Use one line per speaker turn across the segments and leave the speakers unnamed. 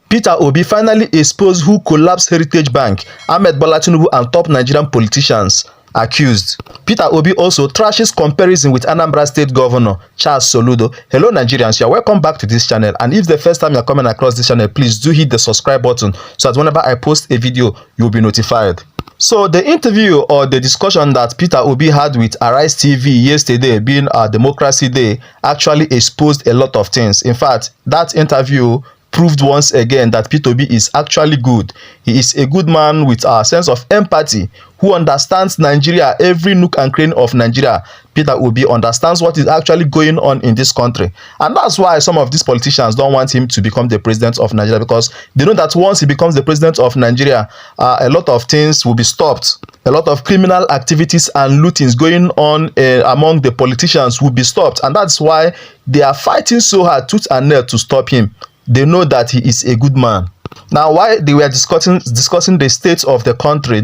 Peter Obi finally exposed who collapsed Heritage Bank, Ahmed Bola Tinubu and top Nigerian politicians accused. Peter Obi also trashes comparison with Anambra State Governor Charles Soludo. Hello Nigerians, you are welcome back to this channel, and if the first time you are coming across this channel, please do hit the subscribe button so that whenever I post a video, you will be notified. So the interview or the discussion that Peter Obi had with Arise TV yesterday, being a Democracy Day, actually exposed a lot of things. In fact, that interview proved once again that Peter Obi is actually good. He is a good man with a sense of empathy who understands Nigeria, every nook and cranny of Nigeria. Peter Obi understands what is actually going on in this country. And that's why some of these politicians don't want him to become the president of Nigeria, because they know that once he becomes the president of Nigeria, a lot of things will be stopped. A lot of criminal activities and lootings going on among the politicians will be stopped. And that's why they are fighting so hard, tooth and nail, to stop him. They know that he is a good man. Now, while they were discussing the state of the country,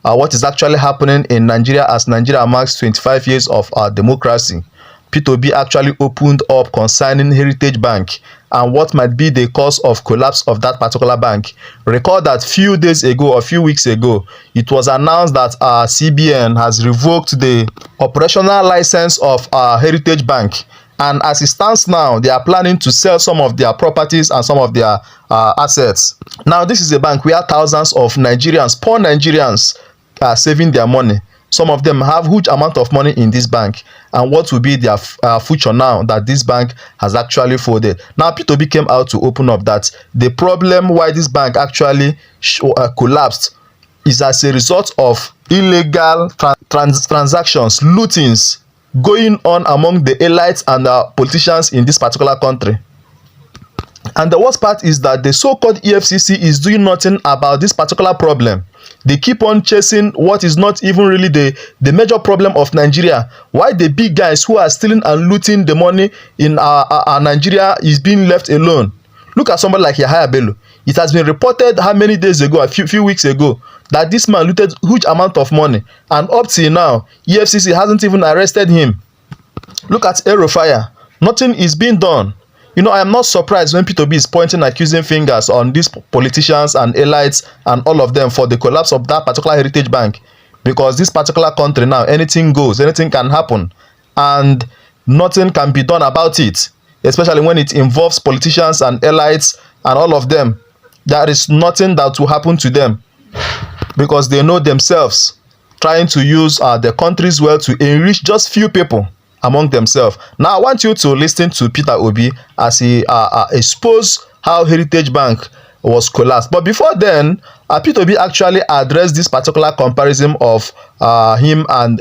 what is actually happening in Nigeria as Nigeria marks 25 years of democracy, Peter Obi actually opened up concerning Heritage Bank and what might be the cause of collapse of that particular bank. Recall that few days ago or few weeks ago, it was announced that CBN has revoked the operational license of Heritage Bank. And as it stands now, they are planning to sell some of their properties and some of their assets. Now, this is a bank where thousands of Nigerians, poor Nigerians, are saving their money. Some of them have huge amount of money in this bank. And what will be their future now that this bank has actually folded? Now, Peter Obi came out to open up that the problem why this bank actually collapsed is as a result of illegal transactions, lootings, going on among the elites and politicians in this particular country. And the worst part is that the so-called EFCC is doing nothing about this particular problem. They keep on chasing what is not even really the major problem of Nigeria. Why the big guys who are stealing and looting the money in Nigeria is being left alone? Look at somebody like Yahaya Bello. It has been reported how many days ago, a few weeks ago, that this man looted huge amount of money, and up till now, EFCC hasn't even arrested him. Look at Aerofire. Nothing is being done. You know, I am not surprised when Peter Obi is pointing accusing fingers on these politicians and elites and all of them for the collapse of that particular Heritage Bank, because this particular country now, anything goes, anything can happen, and nothing can be done about it, especially when it involves politicians and elites and all of them. There is nothing that will happen to them, because they know themselves trying to use the country's wealth to enrich just few people among themselves. Now, I want you to listen to Peter Obi as he exposed how Heritage Bank was collapsed. But before then, Peter Obi actually addressed this particular comparison of him and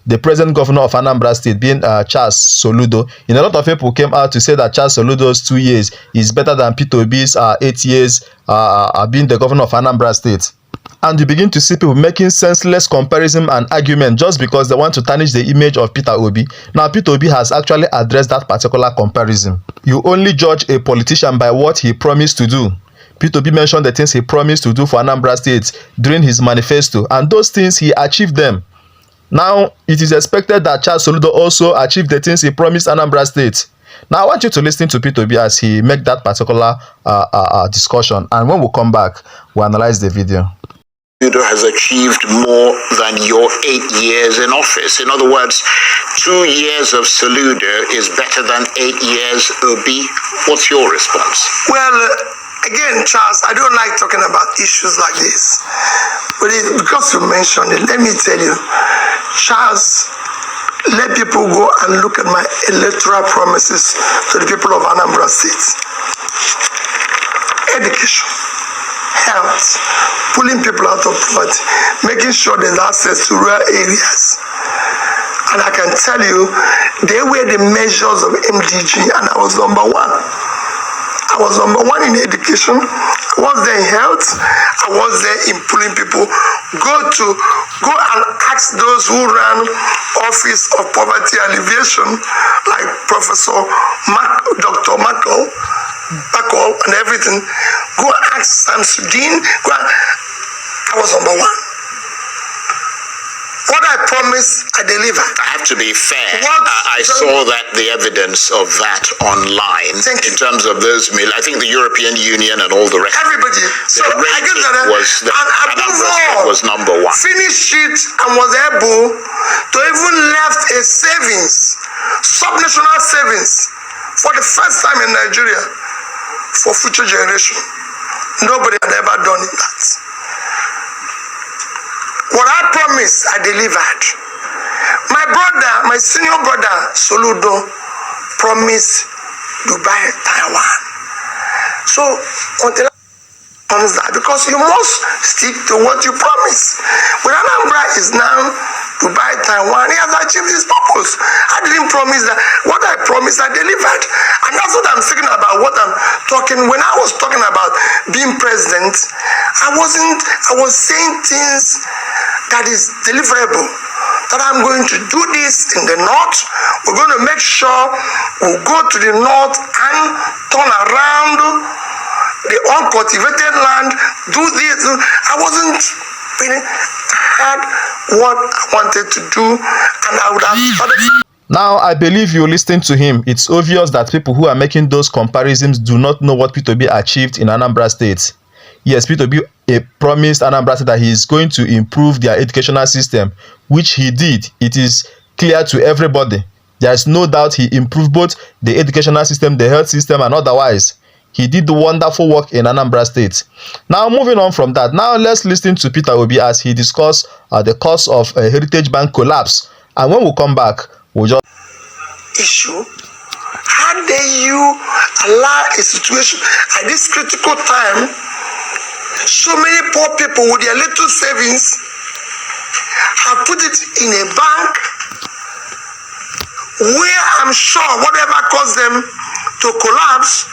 the present governor of Anambra State, being Charles Soludo. And a lot of people came out to say that Charles Soludo's 2 years is better than Peter Obi's 8 years being the governor of Anambra State. And you begin to see people making senseless comparison and argument just because they want to tarnish the image of Peter Obi. Now, Peter Obi has actually addressed that particular comparison. You only judge a politician by what he promised to do. Peter Obi mentioned the things he promised to do for Anambra State during his manifesto, and those things he achieved them. Now, it is expected that Charles Soludo also achieved the things he promised Anambra State. Now, I want you to listen to Peter Obi as he make that particular discussion, and when we come back, we'll analyze the video.
Soludo has achieved more than your 8 years in office. In other words, 2 years of Soludo is better than 8 years Obi. What's your response?
Well, again, Charles, I don't like talking about issues like this. But because you mentioned it, let me tell you, Charles, let people go and look at my electoral promises to the people of Anambra State. Education, health, pulling people out of poverty, making sure there's access to rural areas. And I can tell you, they were the measures of MDG, and I was number one. I was number one in education. I was there in health. I was there in pulling people. Go and ask those who ran Office of Poverty Alleviation, like Professor Dr. Mackel and everything. Go ask Sam Sudin. I was number one. What I promised, I delivered.
I have to be fair. I
So-
saw that the evidence of that online
Thank you.
in terms of those I think the European Union and all the rest.
Everybody. So I get
rating
that.
was the
above all,
was number one.
finished it and was able to even left a savings, subnational savings, for the first time in Nigeria for future generation. Nobody had ever done that. What I promised, I delivered. My brother, my senior brother, Soludo, promised Dubai, Taiwan. So until comes that, because you must stick to what you promise. When Anambra is now Dubai, Taiwan, he has achieved his purpose. I didn't promise that. What I promised, I delivered. And that's what I'm thinking about, what I'm talking. When I was talking about being president, I was saying things that is deliverable. That I'm going to do this in the north. We're going to make sure we'll go to the north and turn around the uncultivated land, do this. I wasn't feeling, I had what I wanted to do, and I would have started.
Now, I believe you listening to him. It's obvious that people who are making those comparisons do not know what P2B achieved in Anambra State. Yes, P2B promised Anambra State that he is going to improve their educational system, which he did. It is clear to everybody. There is no doubt he improved both the educational system, the health system, and otherwise. He did wonderful work in Anambra State. Now, moving on from that, now let's listen to Peter Obi as he discussed the cause of a Heritage Bank collapse. And when we come back, we'll just
issue. How dare you allow a situation at this critical time? So many poor people with their little savings have put it in a bank where I'm sure whatever caused them to collapse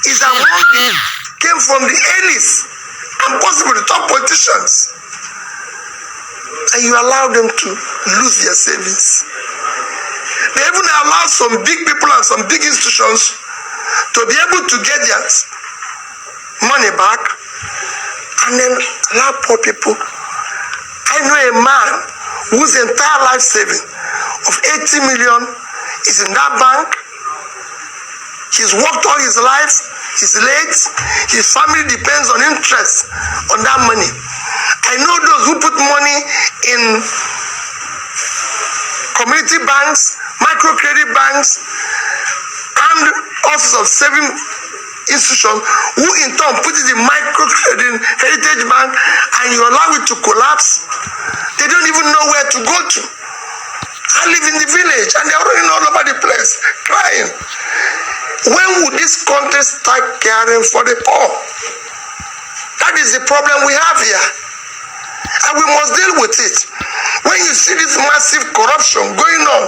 is among them came from the elites and possibly the top politicians. And you allow them to lose their savings. They even allow some big people and some big institutions to be able to get their money back and then allow poor people. I know a man whose entire life saving of 80 million is in that bank. He's worked all his life, he's late, his family depends on interest on that money. I know those who put money in community banks, microcredit banks, and office of saving institutions who in turn put it in microcredit Heritage Bank, and you allow it to collapse. They don't even know where to go to. I live in the village and they're running all over the place crying. When would this country start caring for the poor? That is the problem we have here, and we must deal with it. When you see this massive corruption going on,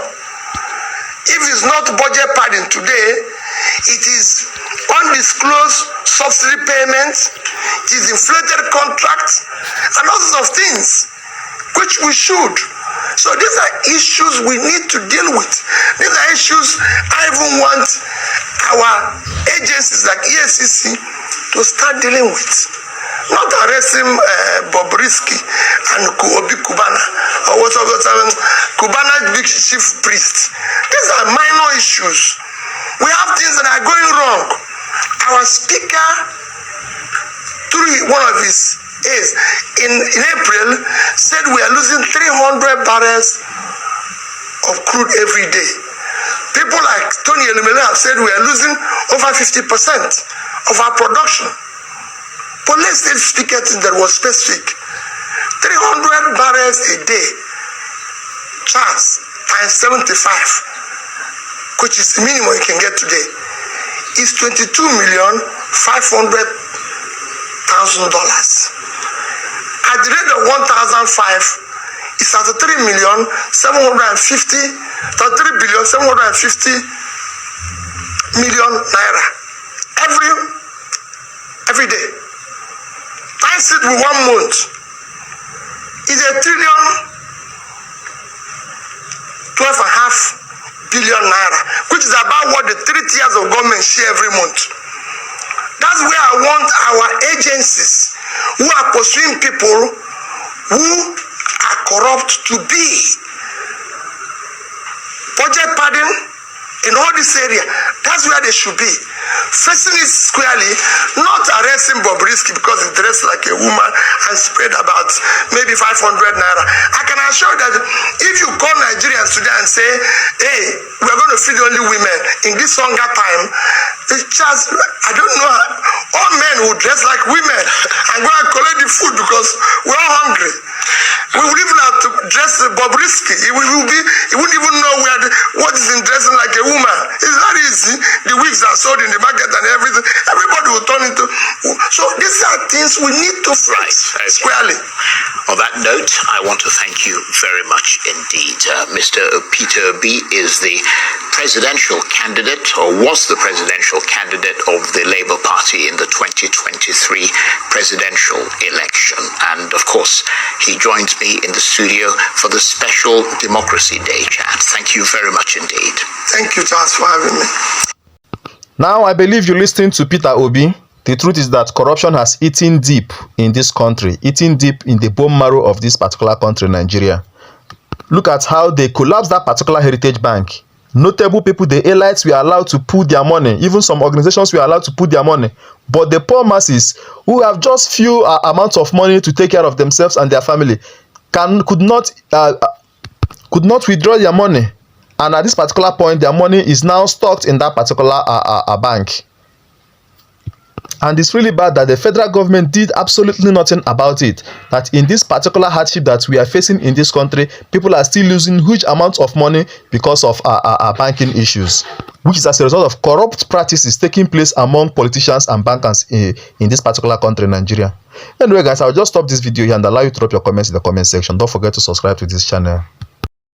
if it's not budget padding today, it is undisclosed subsidy payments, it is inflated contracts, and all sorts of things, which we should. So these are issues we need to deal with. These are issues I even want our agencies like EFCC to start dealing with. Not arresting Bobrisky and Obi Kubana or whatever, Kubana big chief priest. These are minor issues. We have things that are going wrong. Our speaker, through one of his aides, in April, said we are losing 300 barrels of crude every day. People like Tony Elumelu have said we are losing over 50% of our production. But let's still speak at it that was specific. 300 barrels a day, Charles, times 75, which is the minimum you can get today, is $22,500,000. At the rate of 1,005, it's at 3,750,000,000 naira every day. Times it with 1 month is $1,012,500,000,000 naira, which is about what the 3 tiers of government share every month. That's where I want our agencies who are pursuing people who are corrupt to be. Budget padding in all this area, that's where they should be. Facing it squarely, not arresting Bobrisky because he dressed like a woman and spread about maybe 500 naira. I can assure that if you call Nigerians today and say, hey, we're going to feed only women in this hunger time, it's just, I don't know, all men will dress like women and go and collect the food because we're all hungry. We would even have to dress Bobrisky. He wouldn't even know what is in dressing like a woman. It's not easy. The wigs are sold in the market and everything. Everybody will turn into. So these are things we need to face squarely.
On that note, I want to thank you very much indeed. Mr. Peter Obi is the presidential candidate, or was the presidential candidate of the Labour Party in the 2023 presidential election. And of course, he joins me in the studio for the special Democracy Day chat. Thank you very much indeed.
Thank you, Charles, for having me.
Now, I believe you listening to Peter Obi. The truth is that corruption has eaten deep in this country, eaten deep in the bone marrow of this particular country, Nigeria. Look at how they collapsed that particular heritage bank. Notable people, the elites, were allowed to put their money. Even some organizations were allowed to put their money. But the poor masses, who have just few amounts of money to take care of themselves and their family, could not withdraw their money. And at this particular point, their money is now stocked in that particular bank. And it's really bad that the federal government did absolutely nothing about it. That in this particular hardship that we are facing in this country, people are still losing huge amounts of money because of banking issues, which is as a result of corrupt practices taking place among politicians and bankers in this particular country, Nigeria. Anyway, guys, I'll just stop this video here and allow you to drop your comments in the comment section. Don't forget to subscribe to this channel.